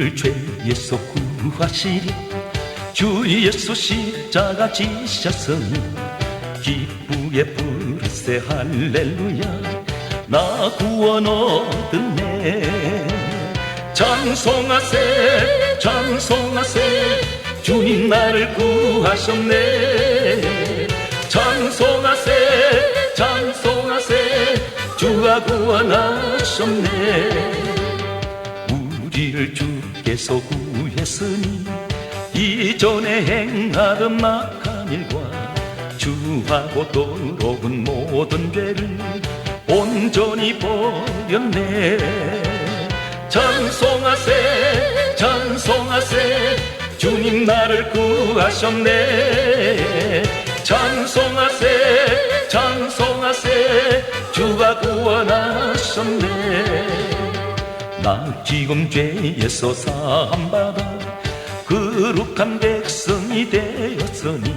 우리를 죄에서 구하시리 주 예수 십자가 지셨으니 기쁘게 부르세 할렐루야 나 구원 얻었네 찬송하세 찬송하세 주님 나를 구하셨네 찬송하세 찬송하세 주가 구원하셨네 우리를 주께서 구했으니 이전에 행하던 악한 일과 주하고 더러운 모든 죄를 온전히 버렸네 찬송하세 찬송하세 주님 나를 구하셨네 찬송하세 찬송하세 주가 구원하셨네 나 지금 죄에서 사함받아 거룩한 백성이 되었으니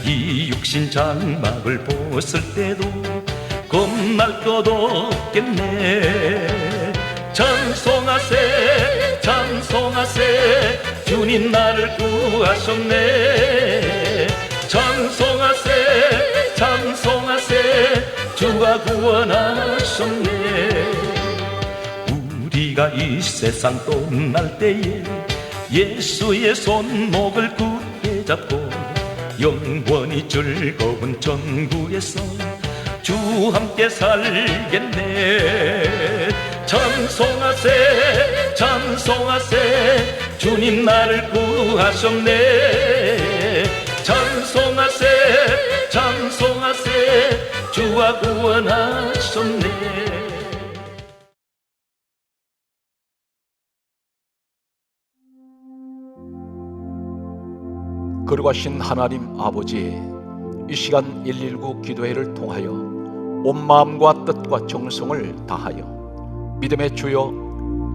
이 육신 장막을 벗을 때도 겁날 것 없겠네 찬송하세 찬송하세 주님 나를 구하셨네 찬송하세 찬송하세 주가 구원하셨네 우리가 이 세상 떠날 때에 예수의 손목을 굳게 잡고 영원히 즐거운 천국에서 주 함께 살겠네 찬송하세 찬송하세 주님 나를 구하셨네 찬송하세 찬송하세 주가 구원하셨네 거룩하신 하나님 아버지, 이 시간 119 기도회를 통하여 온 마음과 뜻과 정성을 다하여 믿음의 주여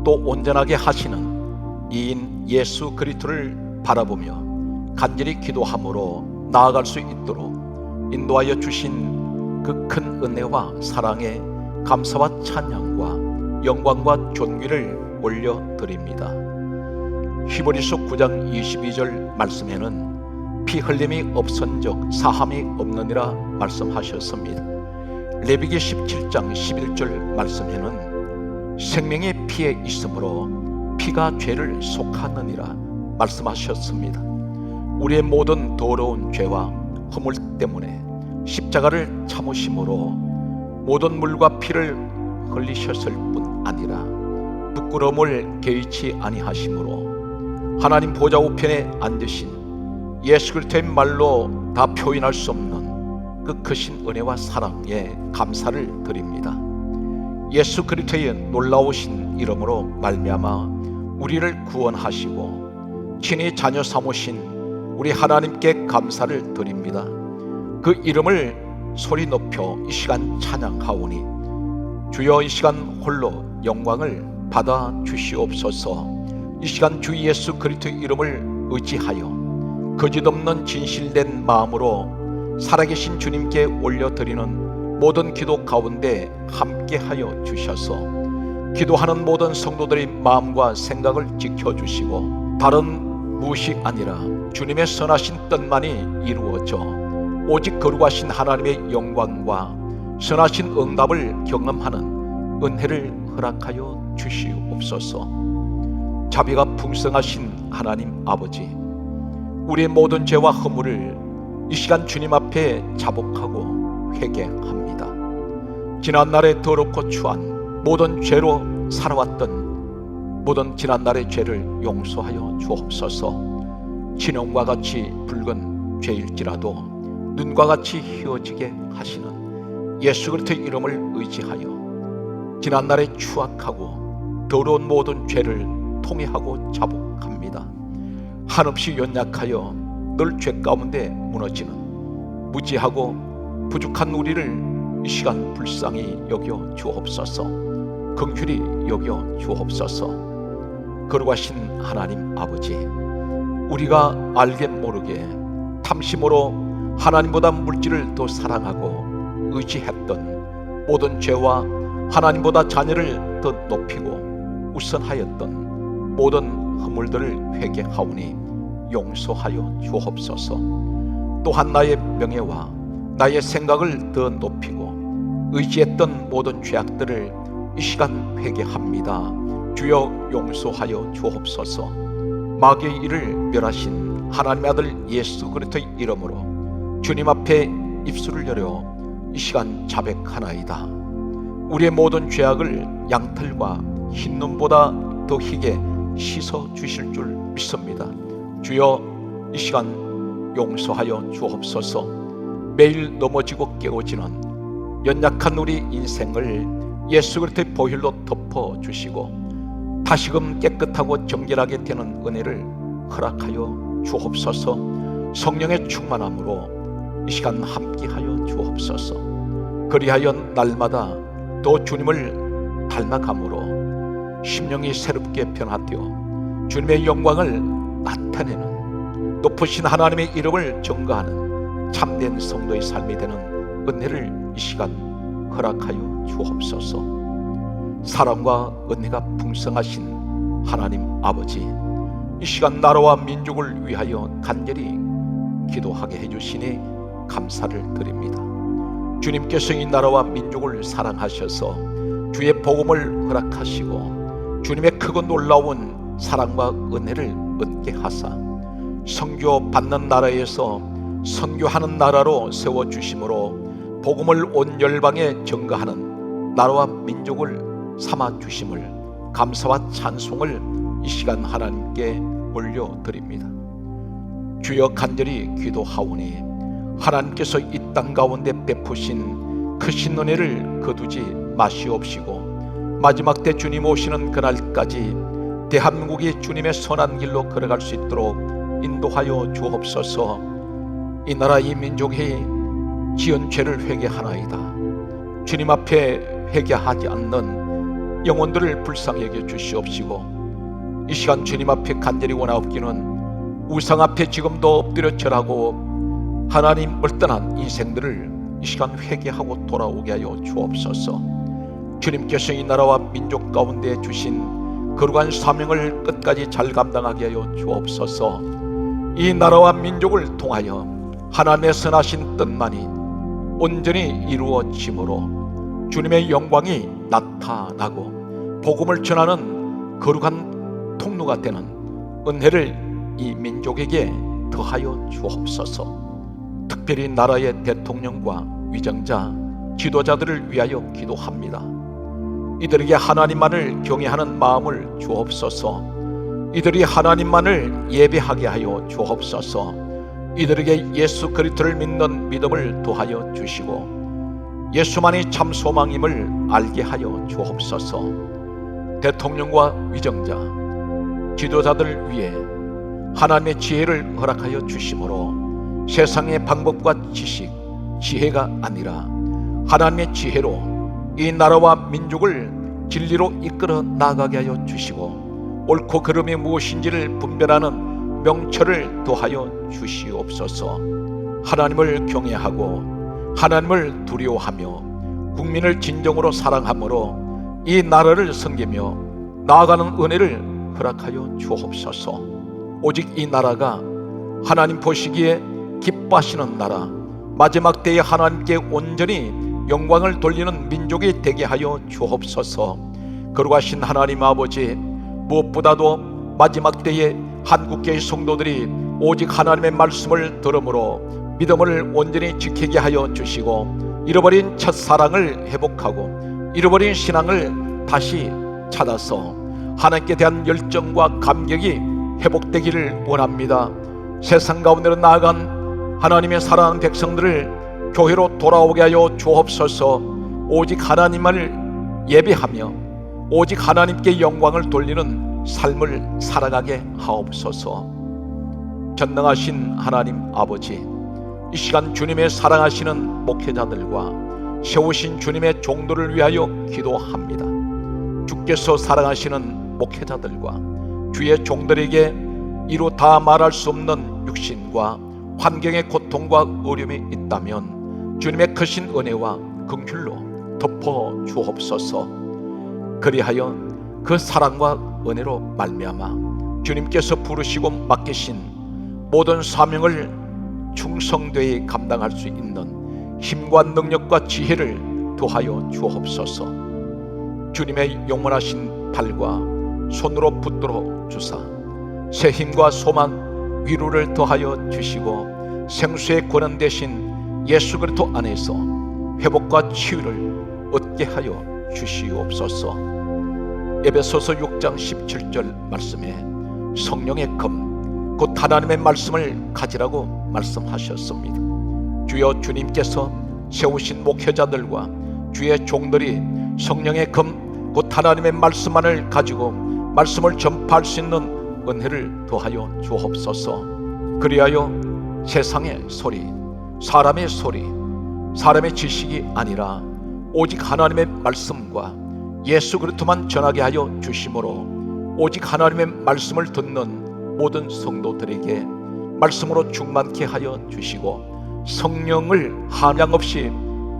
또 온전하게 하시는 이인 예수 그리스도를 바라보며 간절히 기도함으로 나아갈 수 있도록 인도하여 주신 그 큰 은혜와 사랑에 감사와 찬양과 영광과 존귀를 올려드립니다. 히브리서 9장 22절 말씀에는 피 흘림이 없은즉 사함이 없느니라 말씀하셨습니다. 레위기 17장 11절 말씀에는 생명의 피에 있으므로 피가 죄를 속하느니라 말씀하셨습니다. 우리의 모든 더러운 죄와 허물 때문에 십자가를 참으심으로 모든 물과 피를 흘리셨을 뿐 아니라 부끄러움을 개의치 아니하심으로 하나님 보좌 우편에 앉으신 예수 그리스도의 말로 다 표현할 수 없는 그 크신 은혜와 사랑에 감사를 드립니다. 예수 그리스도의 놀라우신 이름으로 말미암아 우리를 구원하시고 친히 자녀 삼으신 우리 하나님께 감사를 드립니다. 그 이름을 소리 높여 이 시간 찬양하오니 주여 이 시간 홀로 영광을 받아 주시옵소서. 이 시간 주 예수 그리스도의 이름을 의지하여 거짓없는 진실된 마음으로 살아계신 주님께 올려드리는 모든 기도 가운데 함께하여 주셔서 기도하는 모든 성도들의 마음과 생각을 지켜주시고 다른 무엇이 아니라 주님의 선하신 뜻만이 이루어져 오직 거룩하신 하나님의 영광과 선하신 응답을 경험하는 은혜를 허락하여 주시옵소서. 자비가 풍성하신 하나님 아버지, 우리의 모든 죄와 허물을 이 시간 주님 앞에 자복하고 회개합니다. 지난날의 더럽고 추한 모든 죄로 살아왔던 모든 지난날의 죄를 용서하여 주옵소서. 진홍과 같이 붉은 죄일지라도 눈과 같이 희어지게 하시는 예수 그리스도의 이름을 의지하여 지난날의 추악하고 더러운 모든 죄를 통회하고 자복합니다. 한없이 연약하여 늘 죄 가운데 무너지는 무지하고 부족한 우리를 이 시간 불쌍히 여겨 주옵소서. 긍휼히 여겨 주옵소서. 거룩하신 하나님 아버지, 우리가 알게 모르게 탐심으로 하나님보다 물질을 더 사랑하고 의지했던 모든 죄와 하나님보다 자녀를 더 높이고 우선하였던 모든 허물들을 회개하오니 용서하여 주옵소서. 또한 나의 명예와 나의 생각을 더 높이고 의지했던 모든 죄악들을 이 시간 회개합니다. 주여 용서하여 주옵소서. 마귀의 일을 멸하신 하나님의 아들 예수 그리스도의 이름으로 주님 앞에 입술을 열어 이 시간 자백하나이다. 우리의 모든 죄악을 양털과 흰눈보다 더 희게 씻어 주실 줄 믿습니다. 주여 이 시간 용서하여 주옵소서. 매일 넘어지고 깨어지는 연약한 우리 인생을 예수 그리스도의 보혈로 덮어주시고 다시금 깨끗하고 정결하게 되는 은혜를 허락하여 주옵소서. 성령의 충만함으로 이 시간 함께하여 주옵소서. 그리하여 날마다 또 주님을 닮아감으로 심령이 새롭게 변화되어 주님의 영광을 나타내는 높으신 하나님의 이름을 증거하는 참된 성도의 삶이 되는 은혜를 이 시간 허락하여 주옵소서. 사랑과 은혜가 풍성하신 하나님 아버지, 이 시간 나라와 민족을 위하여 간절히 기도하게 해주시니 감사를 드립니다. 주님께서 이 나라와 민족을 사랑하셔서 주의 복음을 허락하시고 주님의 크고 놀라운 사랑과 은혜를 얻게 하사 선교 받는 나라에서 선교하는 나라로 세워주심으로 복음을 온 열방에 전가하는 나라와 민족을 삼아주심을 감사와 찬송을 이 시간 하나님께 올려드립니다. 주여 간절히 기도하오니 하나님께서 이 땅 가운데 베푸신 크신 은혜를 거두지 마시옵시고 마지막 때 주님 오시는 그날까지 대한민국이 주님의 선한 길로 걸어갈 수 있도록 인도하여 주옵소서. 이 나라 이 민족이 지은 죄를 회개하나이다. 주님 앞에 회개하지 않는 영혼들을 불쌍히 여겨 주시옵시고 이 시간 주님 앞에 간절히 원하옵기는 우상 앞에 지금도 엎드려 절하고 하나님을 떠난 인생들을 이 시간 회개하고 돌아오게 하여 주옵소서. 주님께서 이 나라와 민족 가운데 주신 거룩한 사명을 끝까지 잘 감당하게 하여 주옵소서. 이 나라와 민족을 통하여 하나님의 선하신 뜻만이 온전히 이루어짐으로 주님의 영광이 나타나고 복음을 전하는 거룩한 통로가 되는 은혜를 이 민족에게 더하여 주옵소서. 특별히 나라의 대통령과 위정자, 지도자들을 위하여 기도합니다. 이들에게 하나님만을 경외하는 마음을 주옵소서. 이들이 하나님만을 예배하게 하여 주옵소서. 이들에게 예수 그리스도를 믿는 믿음을 더하여 주시고 예수만이 참 소망임을 알게 하여 주옵소서. 대통령과 위정자, 지도자들을 위해 하나님의 지혜를 허락하여 주심으로 세상의 방법과 지식, 지혜가 아니라 하나님의 지혜로 이 나라와 민족을 진리로 이끌어 나가게 하여 주시고 옳고 그름이 무엇인지를 분별하는 명철을 더하여 주시옵소서. 하나님을 경외하고 하나님을 두려워하며 국민을 진정으로 사랑함으로 이 나라를 섬기며 나아가는 은혜를 허락하여 주옵소서. 오직 이 나라가 하나님 보시기에 기뻐하시는 나라, 마지막 때에 하나님께 온전히 영광을 돌리는 민족이 되게 하여 주옵소서. 거룩하신 하나님 아버지, 무엇보다도 마지막 때에 한국교회 성도들이 오직 하나님의 말씀을 들음으로 믿음을 온전히 지키게 하여 주시고 잃어버린 첫사랑을 회복하고 잃어버린 신앙을 다시 찾아서 하나님께 대한 열정과 감격이 회복되기를 원합니다. 세상 가운데로 나아간 하나님의 사랑하는 백성들을 교회로 돌아오게 하여 주옵소서. 오직 하나님만을 예배하며 오직 하나님께 영광을 돌리는 삶을 살아가게 하옵소서. 전능하신 하나님 아버지, 이 시간 주님의 사랑하시는 목회자들과 세우신 주님의 종들을 위하여 기도합니다. 주께서 사랑하시는 목회자들과 주의 종들에게 이루 다 말할 수 없는 육신과 환경의 고통과 어려움이 있다면 주님의 크신 은혜와 긍휼로 덮어 주옵소서. 그리하여 그 사랑과 은혜로 말미암아 주님께서 부르시고 맡기신 모든 사명을 충성되이 감당할 수 있는 힘과 능력과 지혜를 더하여 주옵소서. 주님의 영원하신 팔과 손으로 붙들어 주사 새 힘과 소망 위로를 더하여 주시고 생수의 권한 대신 예수 그리스도 안에서 회복과 치유를 얻게 하여 주시옵소서. 에베소서 6장 17절 말씀에 성령의 검, 곧 하나님의 말씀을 가지라고 말씀하셨습니다. 주여 주님께서 세우신 목회자들과 주의 종들이 성령의 검, 곧 하나님의 말씀만을 가지고 말씀을 전파할 수 있는 은혜를 더하여 주옵소서. 그리하여 세상의 소리, 사람의 소리, 사람의 지식이 아니라 오직 하나님의 말씀과 예수 그리스도만 전하게 하여 주심으로 오직 하나님의 말씀을 듣는 모든 성도들에게 말씀으로 충만케 하여 주시고 성령을 한량없이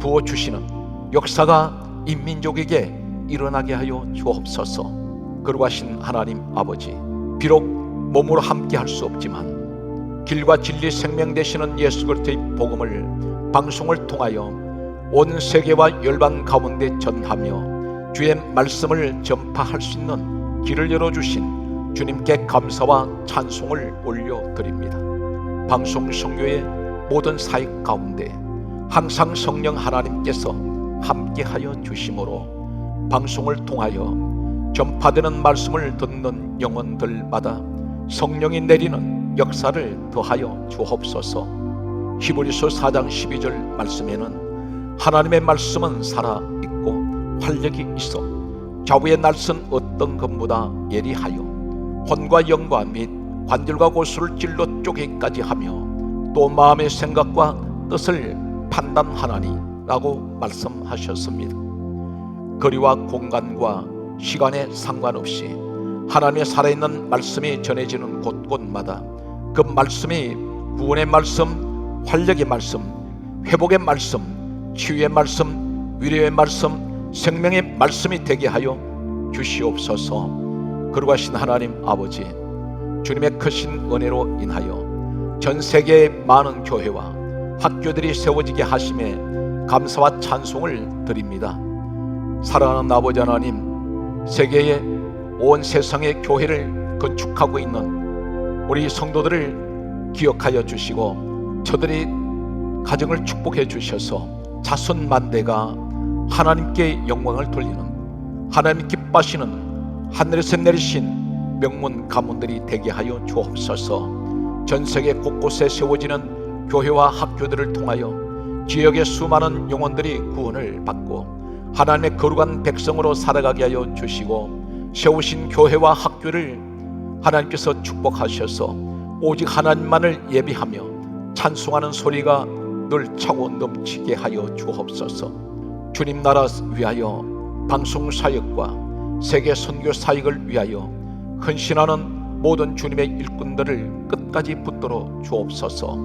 부어주시는 역사가 이 민족에게 일어나게 하여 주옵소서. 거룩하신 하나님 아버지, 비록 몸으로 함께 할 수 없지만 길과 진리 생명 되시는 예수 그리스도의 복음을 방송을 통하여 온 세계와 열방 가운데 전하며 주의 말씀을 전파할 수 있는 길을 열어주신 주님께 감사와 찬송을 올려드립니다. 방송 성교의 모든 사역 가운데 항상 성령 하나님께서 함께하여 주심으로 방송을 통하여 전파되는 말씀을 듣는 영혼들마다 성령이 내리는 역사를 더하여 주옵소서. 히브리서 4장 12절 말씀에는 하나님의 말씀은 살아있고 활력이 있어 좌우의 날선 어떤 것보다 예리하여 혼과 영과 및 관절과 고수를 찔러 쪼개기까지 하며 또 마음의 생각과 뜻을 판단하나니 라고 말씀하셨습니다. 거리와 공간과 시간에 상관없이 하나님의 살아있는 말씀이 전해지는 곳곳마다 그 말씀이 구원의 말씀, 활력의 말씀, 회복의 말씀, 치유의 말씀, 위로의 말씀, 생명의 말씀이 되게 하여 주시옵소서. 거룩하신 하나님 아버지, 주님의 크신 은혜로 인하여 전 세계의 많은 교회와 학교들이 세워지게 하심에 감사와 찬송을 드립니다. 사랑하는 아버지 하나님, 세계의 온 세상의 교회를 건축하고 있는 우리 성도들을 기억하여 주시고 저들이 가정을 축복해 주셔서 자손 만대가 하나님께 영광을 돌리는, 하나님 기뻐하시는 하늘에서 내리신 명문 가문들이 되게 하여 주옵소서. 전 세계 곳곳에 세워지는 교회와 학교들을 통하여 지역의 수많은 영혼들이 구원을 받고 하나님의 거룩한 백성으로 살아가게 하여 주시고 세우신 교회와 학교를 하나님께서 축복하셔서 오직 하나님만을 예비하며 찬송하는 소리가 늘 차고 넘치게 하여 주옵소서. 주님 나라 위하여 방송 사역과 세계 선교 사역을 위하여 헌신하는 모든 주님의 일꾼들을 끝까지 붙들어 주옵소서.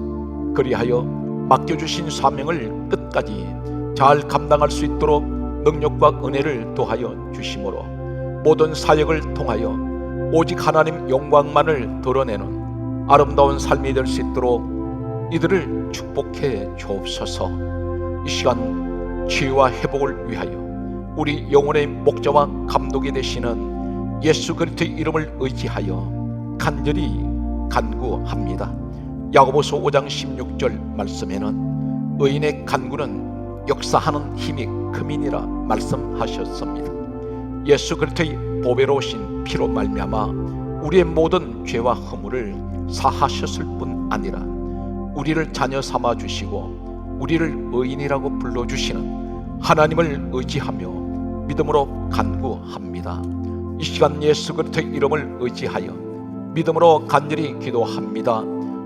그리하여 맡겨주신 사명을 끝까지 잘 감당할 수 있도록 능력과 은혜를 더하여 주심으로 모든 사역을 통하여 오직 하나님 영광만을 드러내는 아름다운 삶이 될 수 있도록 이들을 축복해 주옵소서. 이 시간 치유와 회복을 위하여 우리 영혼의 목자와 감독이 되시는 예수 그리스도의 이름을 의지하여 간절히 간구합니다. 야고보서 5장 16절 말씀에는 의인의 간구는 역사하는 힘이 크민이라 말씀하셨습니다. 예수 그리스도의 보배로우신 피로 말미암아 우리의 모든 죄와 허물을 사하셨을 뿐 아니라 우리를 자녀 삼아 주시고 우리를 의인이라고 불러주시는 하나님을 의지하며 믿음으로 간구합니다. 이 시간 예수 그리스도의 이름을 의지하여 믿음으로 간절히 기도합니다.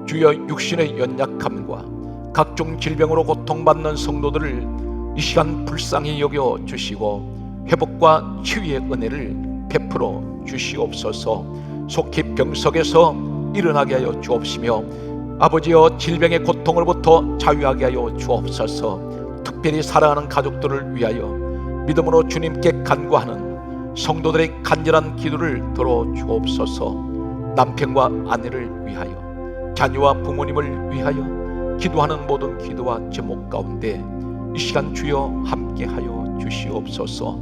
주여 육신의 연약함과 각종 질병으로 고통받는 성도들을 이 시간 불쌍히 여겨 주시고 회복과 치유의 은혜를 베풀어 주시옵소서. 속히 병석에서 일어나게 하여 주옵시며 아버지여 질병의 고통으로부터 자유하게 하여 주옵소서. 특별히 사랑하는 가족들을 위하여 믿음으로 주님께 간구하는 성도들의 간절한 기도를 들어 주옵소서. 남편과 아내를 위하여, 자녀와 부모님을 위하여 기도하는 모든 기도와 제목 가운데 이 시간 주여 함께하여 주시옵소서.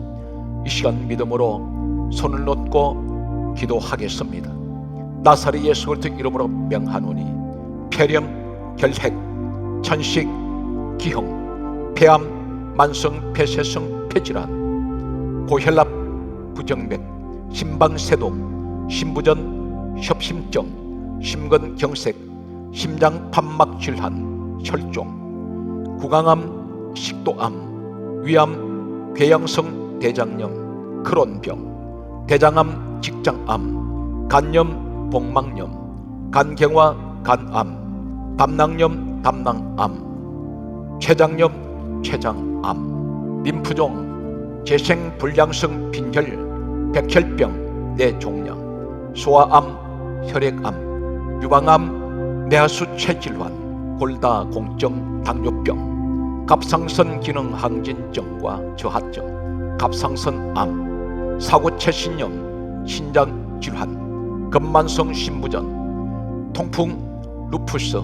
이 시간 믿음으로 손을 놓고 기도하겠습니다. 나사렛 예수 그리스도 이름으로 명하노니 폐렴, 결핵, 천식, 기형, 폐암, 만성 폐쇄성 폐질환, 고혈압, 부정맥, 심방세동, 신부전, 협심증, 심근경색, 심장판막질환, 혈종, 구강암, 식도암, 위암, 궤양성 대장염, 크론병, 대장암, 직장암, 간염, 복막염, 간경화, 간암, 담낭염, 담낭암, 췌장염, 췌장암, 림프종, 재생불량성 빈혈, 백혈병, 뇌종양, 소아암, 혈액암, 유방암, 뇌하수체질환, 골다공증, 당뇨병, 갑상선 기능 항진증과 저하증, 갑상선암, 사고체신염, 신장질환, 근만성 신부전, 통풍, 루푸스,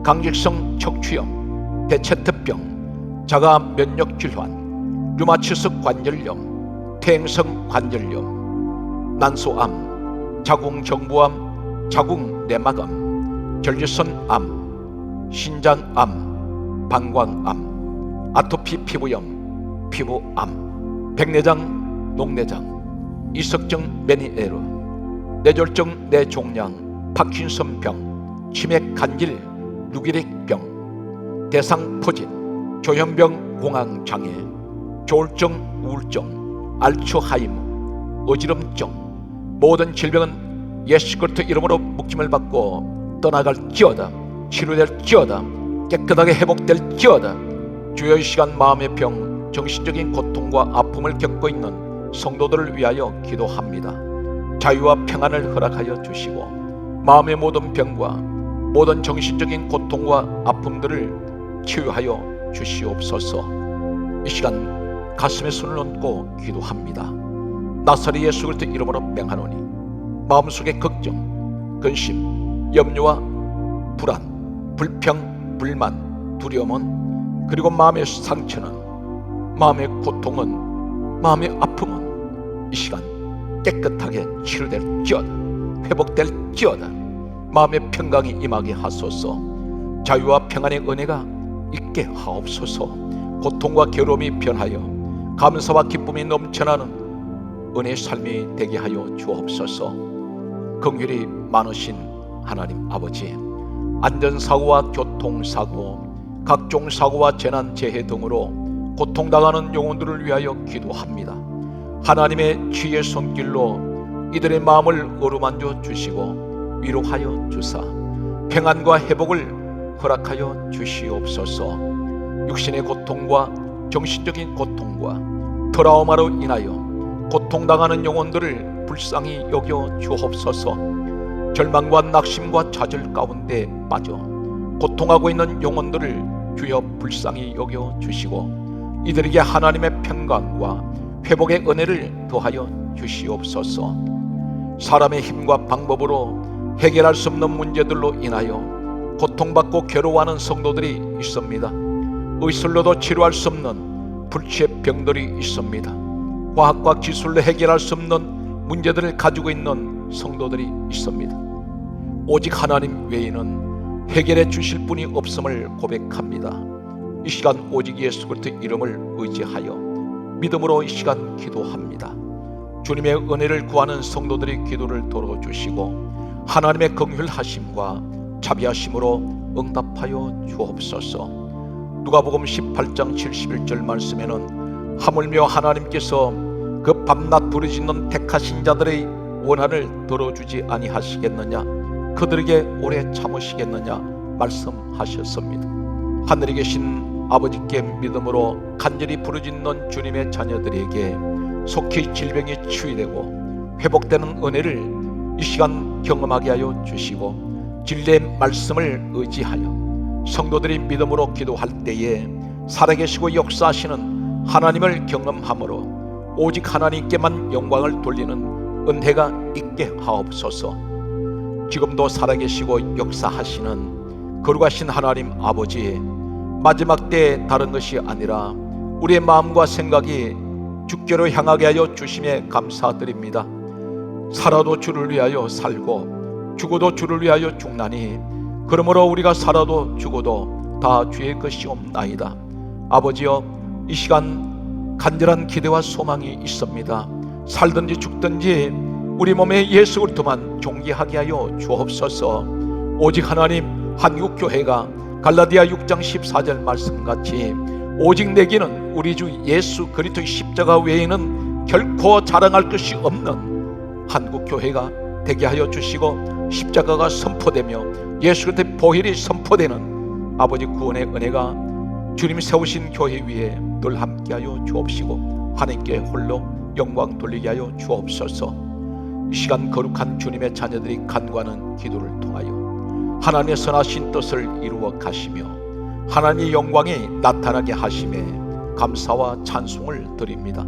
강직성 척추염, 대체특병, 자가 면역질환, 류마티스 관절염, 퇴행성 관절염, 난소암, 자궁정부암, 자궁내막암, 전립선암, 신장암, 방광암, 아토피 피부염, 피부암, 백내장, 녹내장, 이석증 메니에르, 뇌졸중 뇌종양, 파킨슨병, 치맥 간질, 누기릭병, 대상포진, 조현병 공황장애, 조울증 우울증, 알츠하이머, 어지럼증, 모든 질병은 예수 그리스도 이름으로 묶임을 받고 떠나갈지어다, 치료될지어다, 깨끗하게 회복될지어다. 주여 이 시간 마음의 병, 정신적인 고통과 아픔을 겪고 있는 성도들을 위하여 기도합니다. 자유와 평안을 허락하여 주시고 마음의 모든 병과 모든 정신적인 고통과 아픔들을 치유하여 주시옵소서. 이 시간 가슴에 손을 얹고 기도합니다. 나사렛 예수 그리스도 이름으로 명하노니 마음속의 걱정, 근심, 염려와 불안, 불평, 불만, 두려움은, 그리고 마음의 상처는, 마음의 고통은, 마음의 아픔은 이 시간 깨끗하게 치료될지어다, 회복될지어다. 마음의 평강이 임하게 하소서. 자유와 평안의 은혜가 있게 하옵소서. 고통과 괴로움이 변하여 감사와 기쁨이 넘쳐나는 은혜의 삶이 되게 하여 주옵소서. 긍휼이 많으신 하나님 아버지, 안전사고와 교통사고, 각종 사고와 재난재해 등으로 고통당하는 영혼들을 위하여 기도합니다. 하나님의 지혜의 손길로 이들의 마음을 어루만져 주시고 위로하여 주사 평안과 회복을 허락하여 주시옵소서. 육신의 고통과 정신적인 고통과 트라우마로 인하여 고통당하는 영혼들을 불쌍히 여겨 주옵소서. 절망과 낙심과 좌절 가운데 빠져 고통하고 있는 영혼들을 주여 불쌍히 여겨 주시고 이들에게 하나님의 평강과 회복의 은혜를 더하여 주시옵소서. 사람의 힘과 방법으로 해결할 수 없는 문제들로 인하여 고통받고 괴로워하는 성도들이 있습니다. 의술로도 치료할 수 없는 불치의 병들이 있습니다. 과학과 기술로 해결할 수 없는 문제들을 가지고 있는 성도들이 있습니다. 오직 하나님 외에는 해결해 주실 분이 없음을 고백합니다. 이 시간 오직 예수 그리스도의 이름을 의지하여 믿음으로 이 시간 기도합니다. 주님의 은혜를 구하는 성도들의 기도를 들어주시고 하나님의 긍휼하심과 자비하심으로 응답하여 주옵소서. 누가복음 18장 71절 말씀에는 하물며 하나님께서 그 밤낮 부르짖는 택하신 자들의 원한을 들어주지 아니하시겠느냐, 그들에게 오래 참으시겠느냐 말씀하셨습니다. 하늘에 계신 아버지께 믿음으로 간절히 부르짖는 주님의 자녀들에게 속히 질병이 치유되고 회복되는 은혜를 이 시간 경험하게 하여 주시고 진리의 말씀을 의지하여 성도들이 믿음으로 기도할 때에 살아계시고 역사하시는 하나님을 경험함으로 오직 하나님께만 영광을 돌리는 은혜가 있게 하옵소서. 지금도 살아계시고 역사하시는 거룩하신 하나님 아버지, 마지막 때에 다른 것이 아니라 우리의 마음과 생각이 주께로 향하게 하여 주심에 감사드립니다. 살아도 주를 위하여 살고 죽어도 주를 위하여 죽나니 그러므로 우리가 살아도 죽어도 다 주의 것이옵나이다. 아버지여, 이 시간 간절한 기대와 소망이 있습니다. 살든지 죽든지 우리 몸에 예수 그리스도만 존귀하게 하여 주옵소서. 오직 하나님, 한국교회가 갈라디아 6장 14절 말씀같이 오직 내게는 우리 주 예수 그리스도의 십자가 외에는 결코 자랑할 것이 없는 한국교회가 되게 하여 주시고, 십자가가 선포되며 예수 그리스도의 보혈이 선포되는 아버지 구원의 은혜가 주님 세우신 교회 위에 늘 함께하여 주옵시고 하나님께 홀로 영광 돌리게 하여 주옵소서. 이 시간 거룩한 주님의 자녀들이 간구하는 기도를 통하여 하나님의 선하신 뜻을 이루어 가시며 하나님의 영광이 나타나게 하심에 감사와 찬송을 드립니다.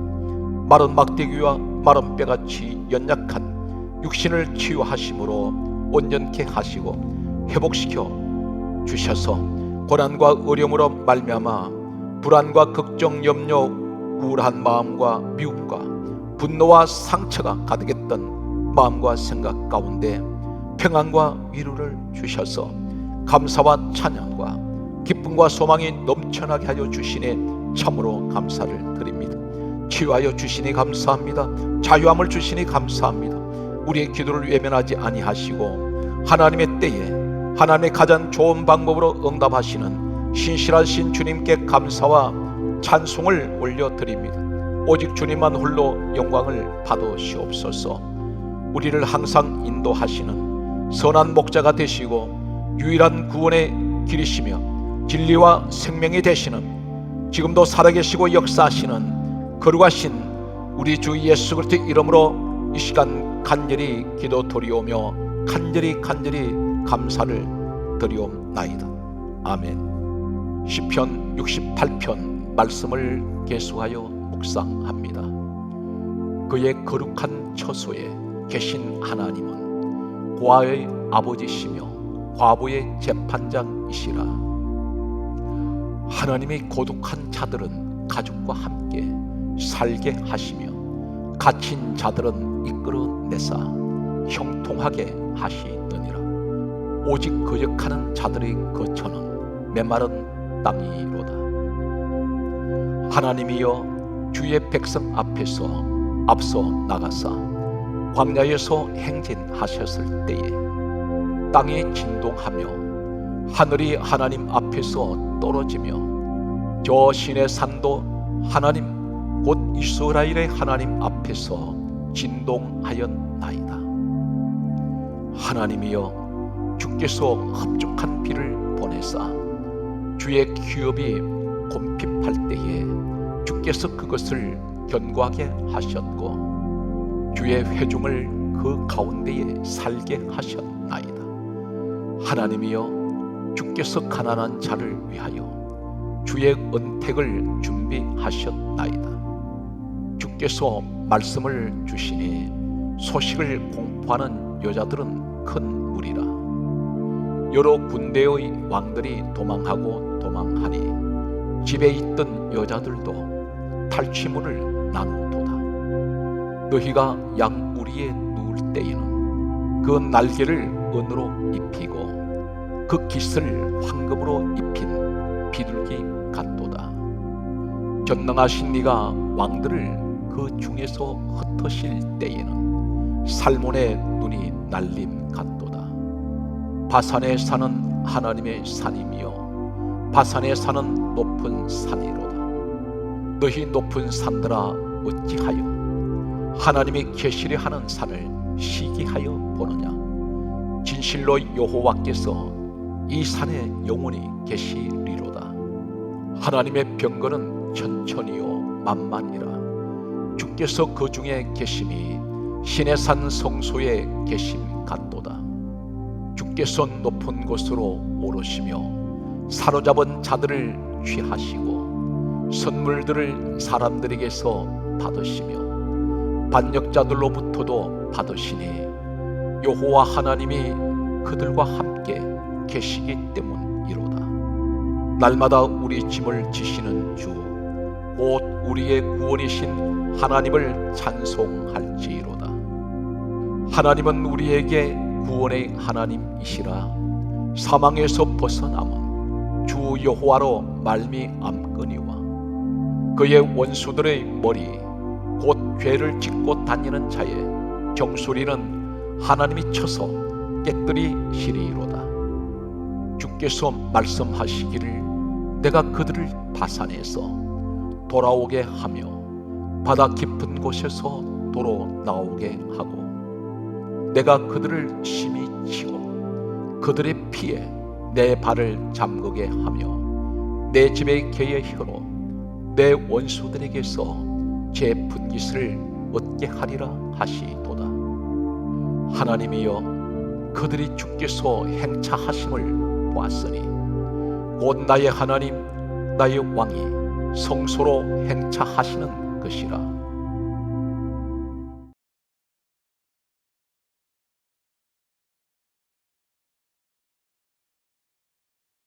마른 막대기와 마른 뼈같이 연약한 육신을 치유하심으로 온전케 하시고 회복시켜 주셔서 고난과 어려움으로 말미암아 불안과 걱정, 염려, 우울한 마음과 미움과 분노와 상처가 가득했던 마음과 생각 가운데 평안과 위로를 주셔서 감사와 찬양과 기쁨과 소망이 넘쳐나게 하여 주시니 참으로 감사를 드립니다. 치유하여 주시니 감사합니다. 자유함을 주시니 감사합니다. 우리의 기도를 외면하지 아니하시고 하나님의 때에 하나님의 가장 좋은 방법으로 응답하시는 신실하신 주님께 감사와 찬송을 올려드립니다. 오직 주님만 홀로 영광을 받으시옵소서. 우리를 항상 인도하시는 선한 목자가 되시고 유일한 구원의 길이시며 진리와 생명이 되시는, 지금도 살아계시고 역사하시는 거룩하신 우리 주 예수 그리스도의 이름으로 이 시간 간절히 기도 드리오며 간절히 감사를 드리옵나이다. 아멘. 시편 68편 말씀을 계속하여 묵상합니다. 그의 거룩한 처소에 계신 하나님은 고아의 아버지시며 과부의 재판장이시라. 하나님이 고독한 자들은 가족과 함께 살게 하시며 갇힌 자들은 이끌어내사 형통하게 하시느니라. 오직 거역하는 자들의 거처는 메마른 땅이로다. 하나님이여, 주의 백성 앞에서 앞서 나가사 광야에서 행진하셨을 때에 땅이 진동하며 하늘이 하나님 앞에서 떨어지며 저 시내 산도 하나님 곧 이스라엘의 하나님 앞에서 진동하였나이다. 하나님이여, 주께서 흡족한 비를 보내사 주의 기업이 곰핍할 때에 주께서 그것을 견고하게 하셨고 주의 회중을 그 가운데에 살게 하셨나이다. 하나님이여, 주께서 가난한 자를 위하여 주의 은택을 준비하셨나이다. 주께서 말씀을 주시니 소식을 공포하는 여자들은 큰 무리라. 여러 군대의 왕들이 도망하니 집에 있던 여자들도 탈취물을 나누도다. 너희가 양우리에 누울 때에는 그 날개를 은으로 입히고 그 깃을 황금으로 입힌 비둘기 같도다. 전능하신 네가 왕들을 그 중에서 흩으실 때에는 살몬의 눈이 날림 같도다. 바산에 사는 하나님의 산이며 바산에 사는 높은 산이로다. 너희 높은 산들아, 어찌하여 하나님이 계시려 하는 산을 시기하여 보느냐. 진실로 여호와께서 이 산에 영원히 계시리로다. 하나님의 병거는 천천히요 만만이라. 주께서 그 중에 계심이 신의 산 성소에 계심 같도다. 주께서 높은 곳으로 오르시며 사로잡은 자들을 취하시고 선물들을 사람들에게서 받으시며 반역자들로부터도 받으시니 여호와 하나님이 그들과 함께 계시기 때문이로다. 날마다 우리 짐을 지시는 주, 곧 우리의 구원이신 하나님을 찬송할지로다. 하나님은 우리에게 구원의 하나님이시라. 사망에서 벗어남은 주 여호와로 말미암거니와 그의 원수들의 머리 곧 죄를 짓고 다니는 자의 정수리는 하나님이 쳐서 깨뜨리시리로다. 주께서 말씀하시기를 내가 그들을 바산에서 돌아오게 하며 바다 깊은 곳에서 도로 나오게 하고 내가 그들을 심히 치고 그들의 피에 내 발을 잠그게 하며 내 집의 개의 혀로 내 원수들에게서 제 분깃을 얻게 하리라 하시도다. 하나님이여, 그들이 주께서 행차하심을 보았으니 곧 나의 하나님 나의 왕이 성소로 행차하시는 것이라.